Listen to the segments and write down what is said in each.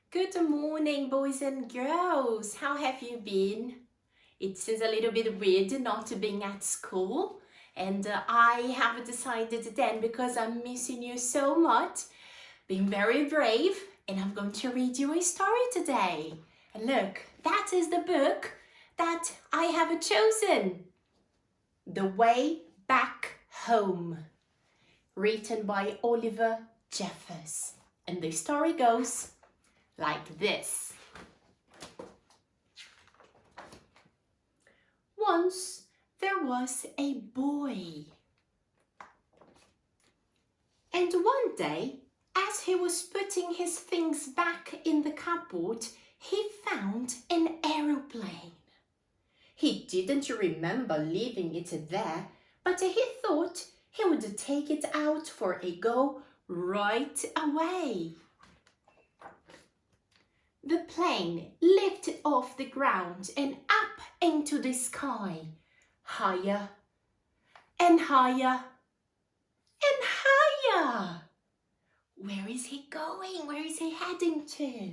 Good morning, boys and girls. How have you been? It seems a little bit weird not being at school, and I have decided then, because I'm missing you so much, being very brave, and I'm going to read you a story today. And look, that is the book that I have chosen. The Way Back Home, written by Oliver Jeffers. And the story goes like this. Once there was a boy. And one day, as he was putting his things back in the cupboard, he found an aeroplane. He didn't remember leaving it there, but he thought he would take it out for a go right away. The plane lifted off the ground and up into the sky, higher and higher and higher. Where is he going? Where is he heading to?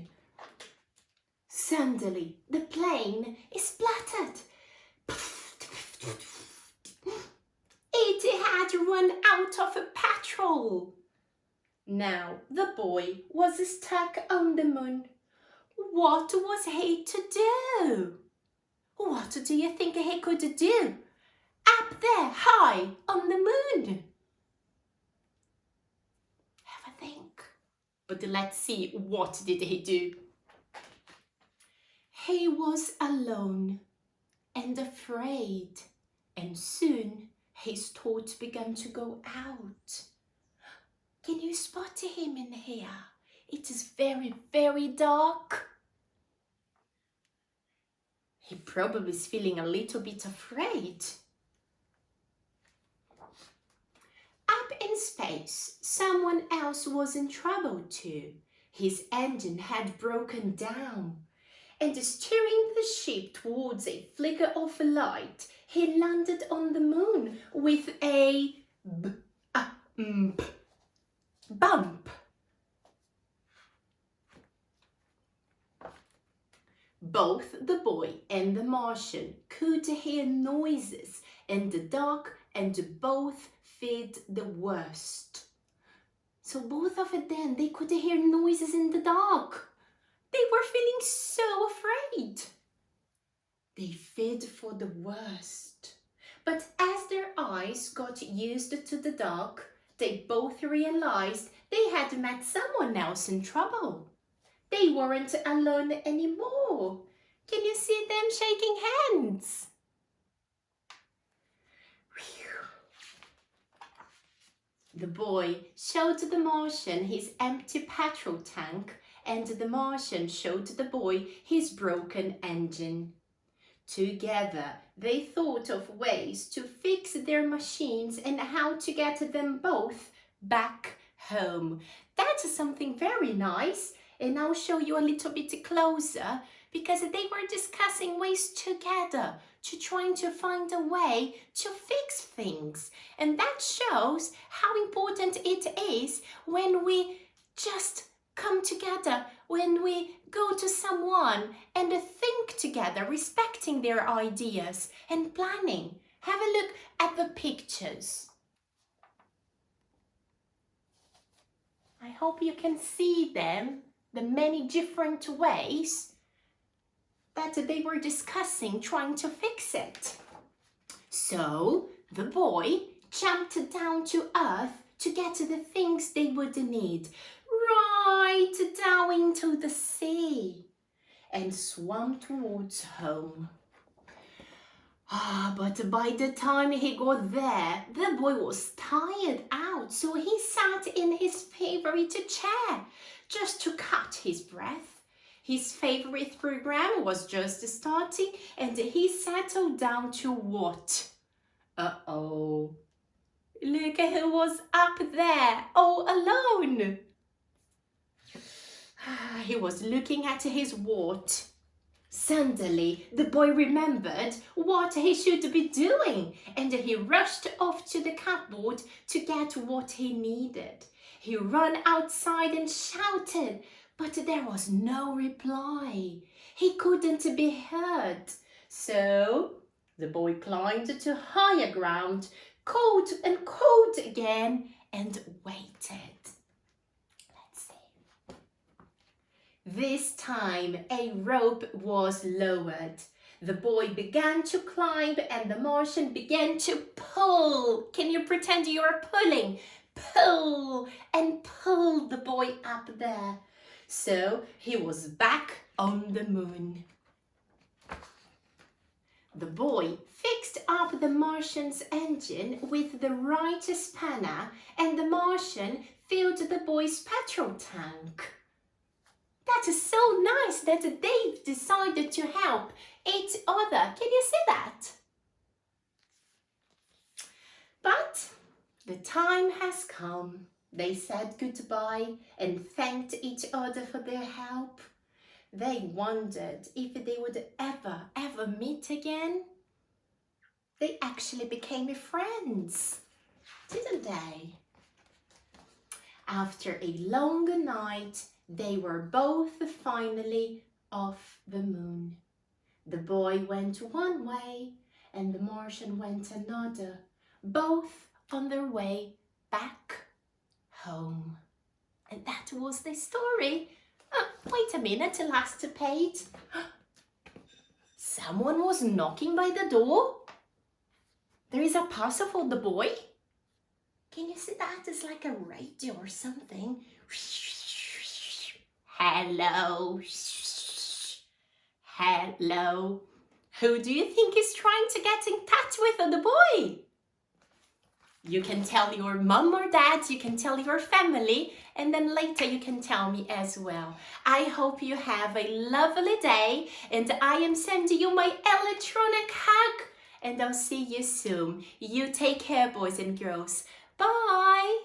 Suddenly, the plane splattered. It had run out of petrol. Now the boy was stuck on the moon. What was he to do? What do you think he could do? Up there, high on the moon. Have a think. But let's see, what did he do? He was alone and afraid, and soon his thoughts began to go out. Can you spot him in here? It is very, very dark. He probably is feeling a little bit afraid. Up in space, someone else was in trouble too. His engine had broken down, and steering the ship towards a flicker of light, he landed on the moon with a bump. Both the boy and the Martian could hear noises in the dark, and both feared the worst. So both of them, they could hear noises in the dark. They were feeling so afraid. They feared for the worst. But as their eyes got used to the dark, they both realized they had met someone else in trouble. They weren't alone anymore. Can you see them shaking hands? The boy showed the Martian his empty petrol tank, and the Martian showed the boy his broken engine. Together, they thought of ways to fix their machines and how to get them both back home. That's something very nice. And I'll show you a little bit closer, because they were discussing ways together to trying to find a way to fix things. And that shows how important it is when we just come together, when we go to someone and think together, respecting their ideas and planning. Have a look at the pictures. I hope you can see them. The many different ways that they were discussing trying to fix it. So the boy jumped down to earth to get the things they would need, right down into the sea, and swam towards home. But by the time he got there, the boy was tired out, so he sat in his favorite chair just to catch his breath. His favorite program was just starting, and he settled down to what? Uh-oh. Look who was up there, all alone. He was looking at his watch. Suddenly, the boy remembered what he should be doing, and he rushed off to the cupboard to get what he needed. He ran outside and shouted, but there was no reply. He couldn't be heard. So the boy climbed to higher ground, called and called again, and waited. Let's see. This time a rope was lowered. The boy began to climb and the Martian began to pull. Can you pretend you are pulling? Pull and pull the boy up there. So he was back on the moon. The boy fixed up the Martian's engine with the right spanner and the Martian filled the boy's petrol tank. That is so nice that they decided to help each other. Can you see that? But the time has come. They said goodbye and thanked each other for their help. They wondered if they would ever meet again. They actually became friends, didn't they? After a long night, they were both finally off the moon. The boy went one way and the Martian went another, both on their way back home. And that was the story. Wait a minute, the last page. Someone was knocking by the door. There is a parcel for the boy. Can you see that? It's like a radio or something. Hello. Hello. Who do you think is trying to get in touch with the boy? You can tell your mom or dad, you can tell your family, and then later you can tell me as well. I hope you have a lovely day, and I am sending you my electronic hug, and I'll see you soon. You take care, boys and girls. Bye!